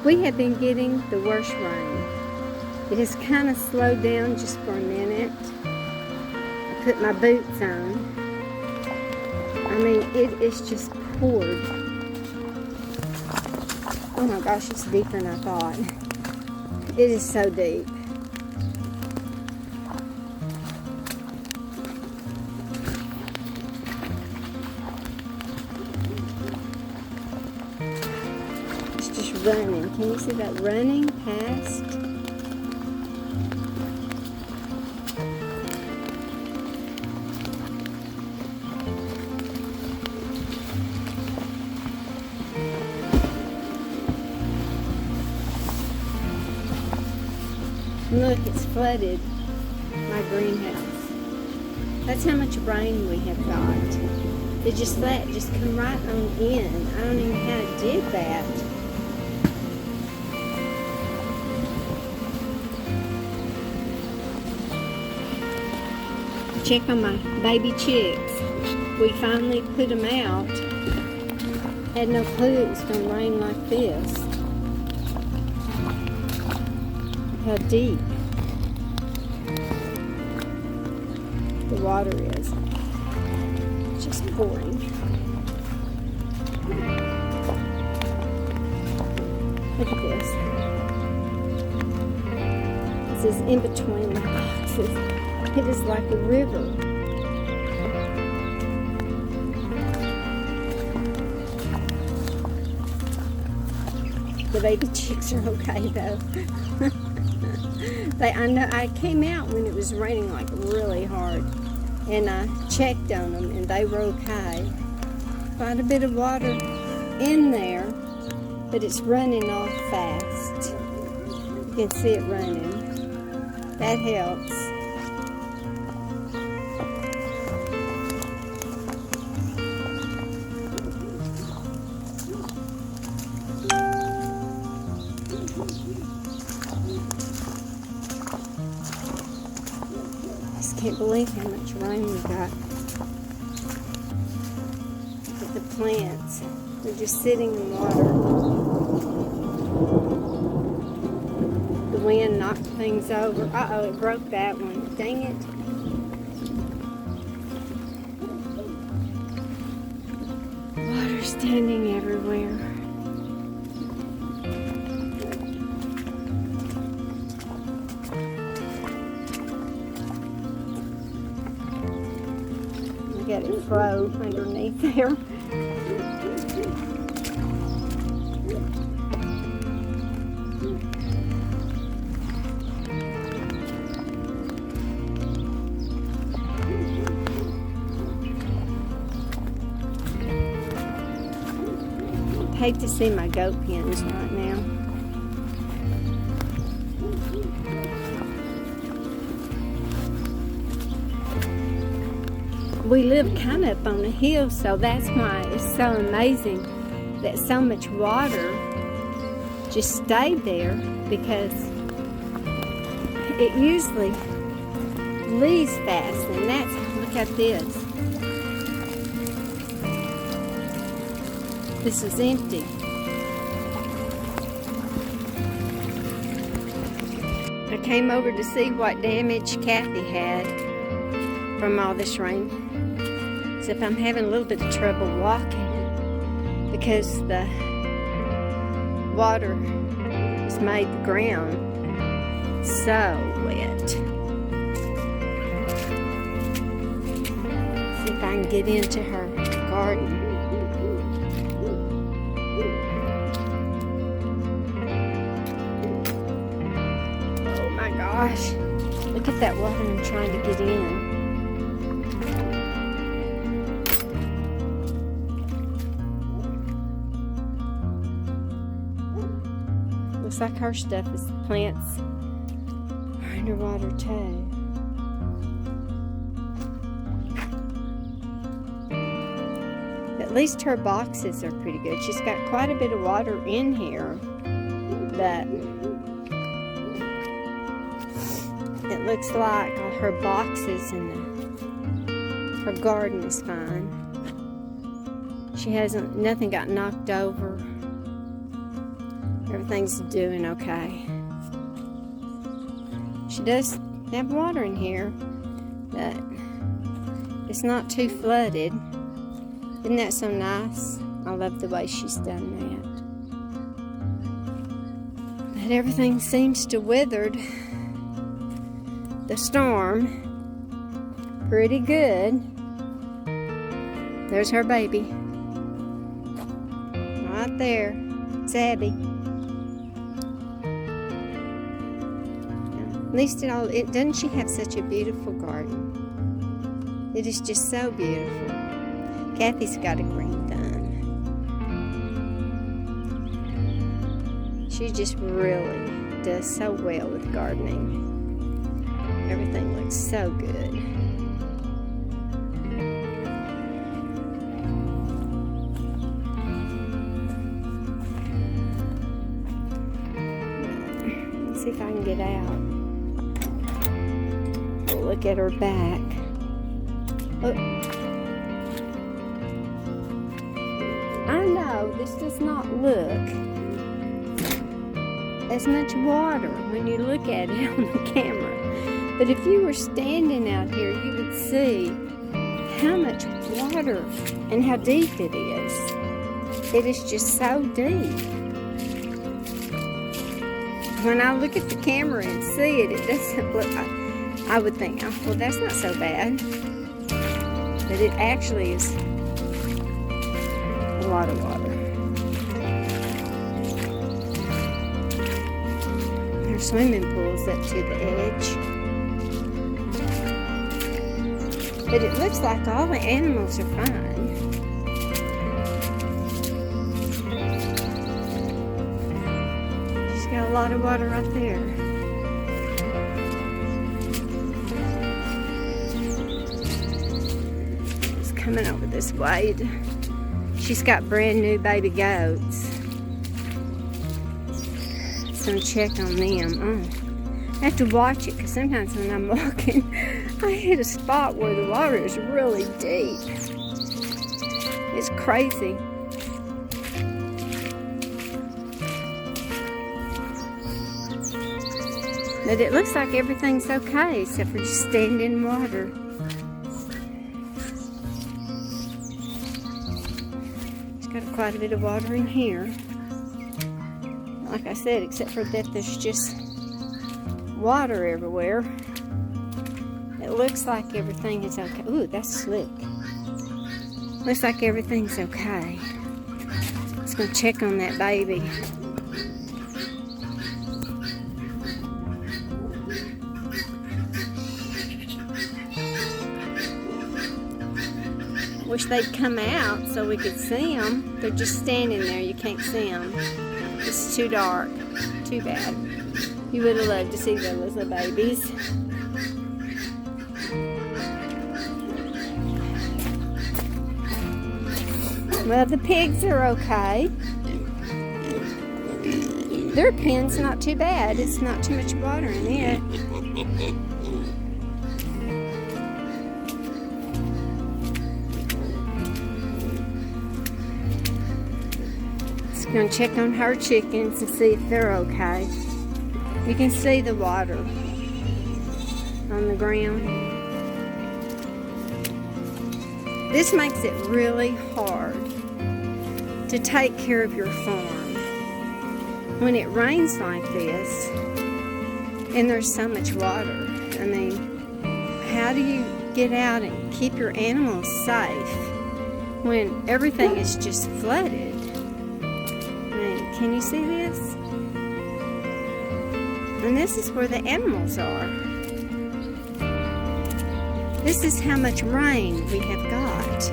We have been getting the worst rain. It has kind of slowed down just for a minute. I put my boots on. I mean, it is just poured. Oh my gosh, it's deeper than I thought. It is so deep. It's just running. Can you see that running past? Look, it's flooded my greenhouse. That's how much rain we have got. It just come right on in. I don't even know how it did that. Check on my baby chicks. We finally put them out. Had no clue it was going to rain like this. How deep the water is. It's just pouring. Look at this. This is in between the boxes. It is like a river. The baby chicks are okay though. I came out when it was raining like really hard, and I checked on them, and they were okay. Quite a bit of water in there, but it's running off fast. You can see it running. That helps. Can't believe how much rain we got. Look at the plants. They're just sitting in water. The wind knocked things over. Uh-oh, it broke that one. Dang it. Water standing everywhere. Got it froze underneath there. I hate to see my goat pens right now. We live kind of up on a hill, so that's why it's so amazing that so much water just stayed there, because it usually leaves fast, and that's, look at this. This is empty. I came over to see what damage Kathy had from all this rain. So if I'm having a little bit of trouble walking because the water has made the ground so wet. See if I can get into her garden. Oh my gosh. Look at that water I'm trying to get in. Looks like her stuff is plants are underwater too. At least her boxes are pretty good. She's got quite a bit of water in here, but it looks like her boxes and her garden is fine. She hasn't, nothing got knocked over. everything's doing okay. She does have water in here, but it's not too flooded. Isn't that so nice? I love the way she's done that. But everything seems to withered the storm pretty good. There's her baby. Right there. It's Abby. At least doesn't she have such a beautiful garden? It is just so beautiful. Kathy's got a green thumb. She just really does so well with gardening. Everything looks so good. Let's see if I can get out. We'll look at her back. Oh. I know this does not look as much water when you look at it on the camera. But if you were standing out here, you would see how much water and how deep it is. It is just so deep. When I look at the camera and see it, it doesn't look, I would think, oh, well, that's not so bad. But it actually is a lot of water. Our swimming pool's up to the edge. But it looks like all the animals are fine. She's got a lot of water right there. It's coming over this way. She's got brand new baby goats. So I'm check on them. Oh. I have to watch it because sometimes when I'm walking, I hit a spot where the water is really deep. It's crazy. But it looks like everything's okay except for just standing in water. It's got quite a bit of water in here. Like I said, except for that there's just water everywhere. It looks like everything is okay. Ooh, that's slick. Looks like everything's okay. Let's go check on that baby. Wish they'd come out so we could see them. They're just standing there. You can't see them. It's too dark. Too bad. You would have loved to see those little babies. Well, the pigs are okay. Their pen's not too bad. It's not too much water in it. Just gonna check on her chickens and see if they're okay. You can see the water on the ground. This makes it really hard to take care of your farm. When it rains like this and there's so much water, I mean, how do you get out and keep your animals safe when everything is just flooded? I mean, can you see this? And this is where the animals are. This is how much rain we have got.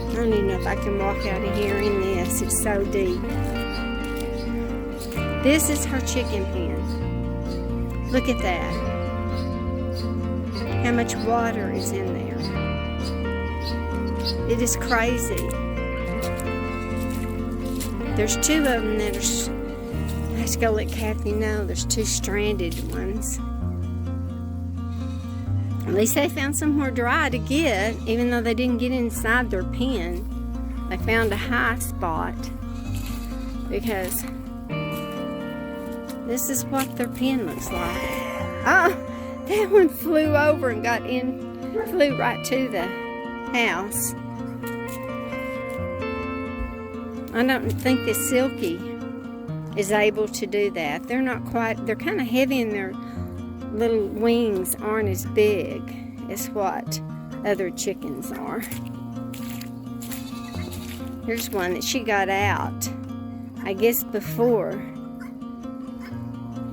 I don't even know if I can walk out of here in this. It's so deep. This is her chicken pen. Look at that. How much water is in there. It is crazy. There's two of them that are... Let's go let Kathy know there's two stranded ones. At least they found somewhere dry to get, even though they didn't get inside their pen. They found a high spot because this is what their pen looks like. Oh, that one flew over and flew right to the house. I don't think this Silky is able to do that. They're kind of heavy and their little wings aren't as big as what other chickens are. Here's one that she got out, I guess before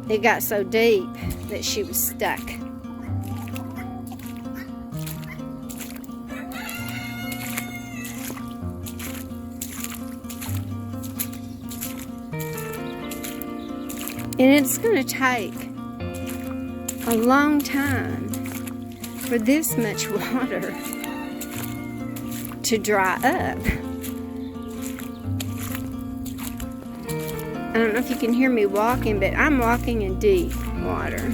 it got so deep that she was stuck. And it's going to take a long time for this much water to dry up. I don't know if you can hear me walking, but I'm walking in deep water.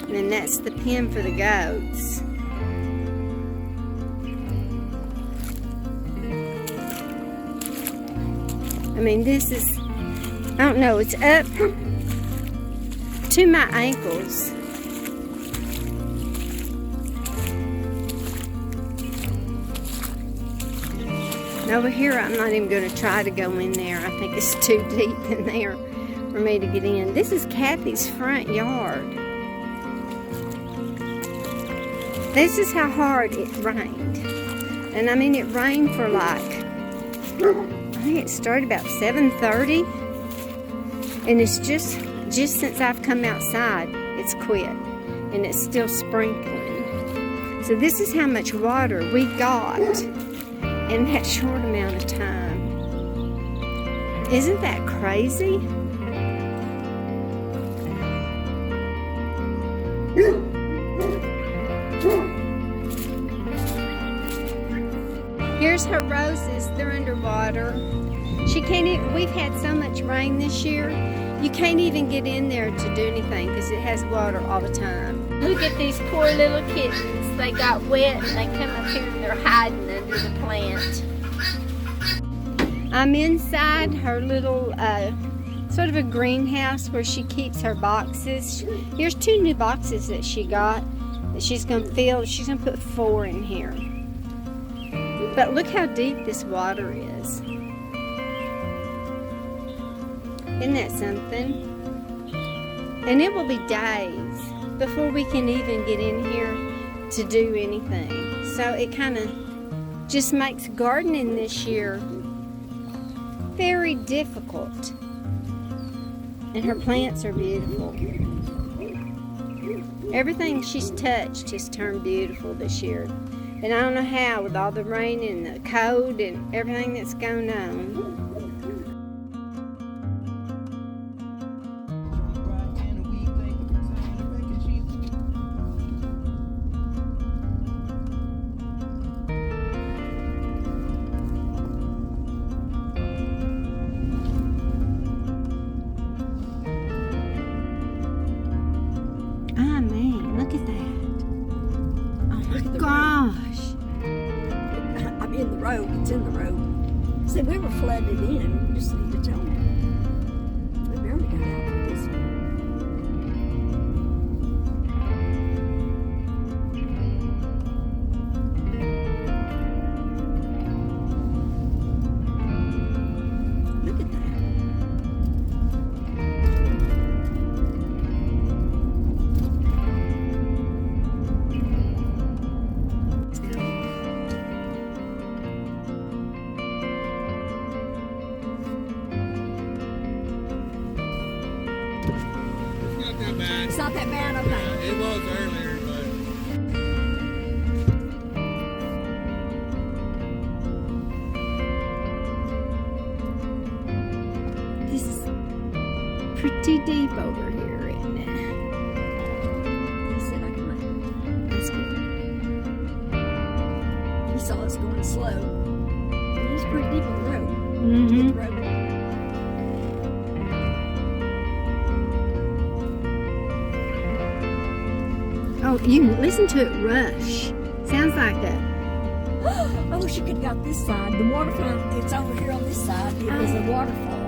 And that's the pen for the goats. I mean, this is, I don't know, it's up to my ankles. And over here, I'm not even going to try to go in there. I think it's too deep in there for me to get in. This is Kathy's front yard. This is how hard it rained. And I mean, it rained for like, I think it started about 7:30, and it's just since I've come outside, it's quit, and it's still sprinkling. So this is how much water we got in that short amount of time. Isn't that crazy? Here's her roses. They're underwater. She can't even, we've had so much rain this year, you can't even get in there to do anything because it has water all the time. Look at these poor little kittens. They got wet and they come up here and they're hiding under the plant. I'm inside her little sort of a greenhouse where she keeps her boxes. Here's 2 new boxes that she got that she's going to fill. She's going to put 4 in here. But look how deep this water is. Isn't that something? And it will be days before we can even get in here to do anything. So it kind of just makes gardening this year very difficult. And her plants are beautiful. Everything she's touched has turned beautiful this year. And I don't know how, with all the rain and the cold and everything that's going on. Ah, man, look at that. Oh my gosh. I'm in the road. It's in the road. See, we were flooded in. We just need to tell them. We barely got out of this one. Look at that. It's not that bad, okay. It was earlier, but This is pretty deep over here, isn't it? He said I could make it. That's good. He saw us going slow. It was pretty deep on the road. Mm-hmm. Hit the road. Oh, you can listen to it rush. Sounds like a. I wish you could have got this side. The waterfall, it's over here on this side. It was a waterfall.